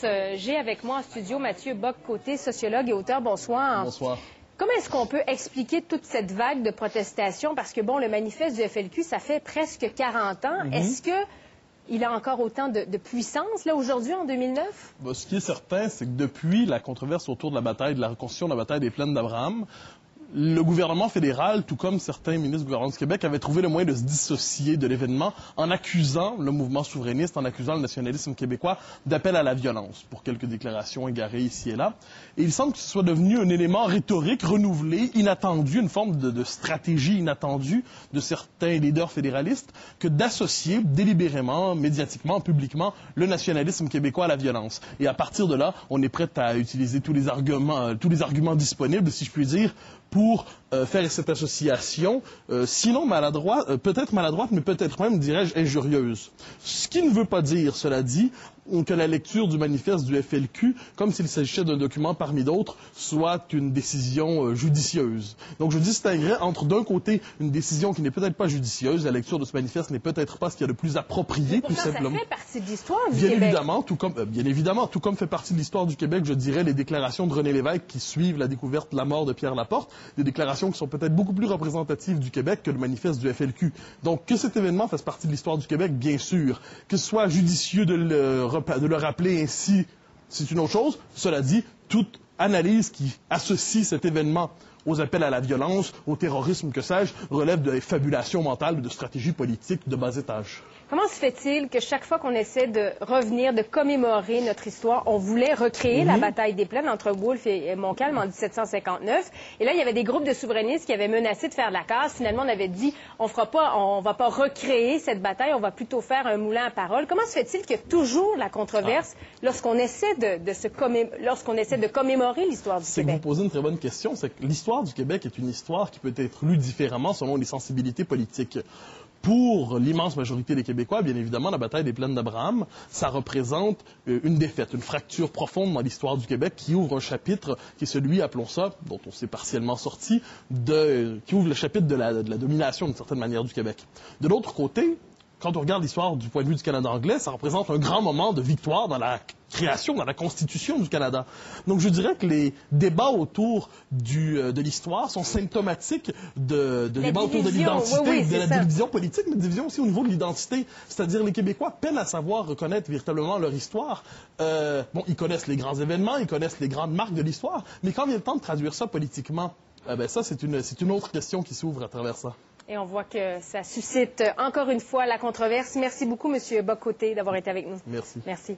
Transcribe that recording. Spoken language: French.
J'ai avec moi en studio Mathieu Bock-Côté, sociologue et auteur. Bonsoir. Bonsoir. Comment est-ce qu'on peut expliquer toute cette vague de protestation? Parce que, bon, le manifeste du FLQ, ça fait presque 40 ans. Est-ce qu'il a encore autant de puissance, là, aujourd'hui, en 2009? Ben, ce qui est certain, c'est que depuis la controverse autour de la bataille de la reconstitution de la bataille des Plaines d'Abraham, le gouvernement fédéral, tout comme certains ministres du gouvernement du Québec, avaient trouvé le moyen de se dissocier de l'événement en accusant le mouvement souverainiste, en accusant le nationalisme québécois d'appel à la violence, pour quelques déclarations égarées ici et là. Et il semble que ce soit devenu un élément rhétorique renouvelé, inattendu, une forme de stratégie inattendue de certains leaders fédéralistes, que d'associer délibérément, médiatiquement, publiquement, le nationalisme québécois à la violence. Et à partir de là, on est prêt à utiliser tous les arguments disponibles, si je puis dire, pour faire cette association, sinon maladroite, peut-être maladroite, mais peut-être même, dirais-je, injurieuse. Ce qui ne veut pas dire, cela dit, que la lecture du manifeste du FLQ, comme s'il s'agissait d'un document parmi d'autres, soit une décision judicieuse. Donc je distinguerais entre, d'un côté, une décision qui n'est peut-être pas judicieuse, la lecture de ce manifeste n'est peut-être pas ce qu'il y a de plus approprié, tout simplement. Ça fait partie de l'histoire du Québec. Bien évidemment, tout comme fait partie de l'histoire du Québec, je dirais, les déclarations de René Lévesque qui suivent la découverte de la mort de Pierre Laporte, des déclarations qui sont peut-être beaucoup plus représentatives du Québec que le manifeste du FLQ. Donc, que cet événement fasse partie de l'histoire du Québec, bien sûr. Que ce soit judicieux de le rappeler ainsi, c'est une autre chose. Cela dit, toute analyse qui associe cet événement aux appels à la violence, au terrorisme, que sais-je, relève de fabulation mentale ou de stratégie politique de bas étage. Comment se fait-il que chaque fois qu'on essaie de revenir, de commémorer notre histoire, on voulait recréer la bataille des Plaines entre Wolfe et Montcalm en 1759, et là, il y avait des groupes de souverainistes qui avaient menacé de faire la casse. Finalement, on avait dit, on va pas recréer cette bataille, on va plutôt faire un moulin à parole. Comment se fait-il qu'il y a toujours la controverse lorsqu'on essaie de commémorer l'histoire du Québec? C'est que vous posez une très bonne question. C'est que l'histoire du Québec est une histoire qui peut être lue différemment selon les sensibilités politiques. Pour l'immense majorité des Québécois, bien évidemment, la bataille des Plaines d'Abraham, ça représente une défaite, une fracture profonde dans l'histoire du Québec qui ouvre un chapitre qui est celui, appelons ça, dont on s'est partiellement sorti, qui ouvre le chapitre de la domination d'une certaine manière du Québec. De l'autre côté, quand on regarde l'histoire du point de vue du Canada anglais, ça représente un grand moment de victoire dans la création, dans la constitution du Canada. Donc je dirais que les débats autour de l'histoire sont symptomatiques de débats autour de l'identité, de la division politique, mais de division aussi au niveau de l'identité. C'est-à-dire les Québécois peinent à savoir reconnaître véritablement leur histoire. Ils connaissent les grands événements, ils connaissent les grandes marques de l'histoire, mais quand vient le temps de traduire ça politiquement, ça c'est une autre question qui s'ouvre à travers ça. Et on voit que ça suscite encore une fois la controverse. Merci beaucoup, M. Bock-Côté, d'avoir été avec nous. Merci. Merci.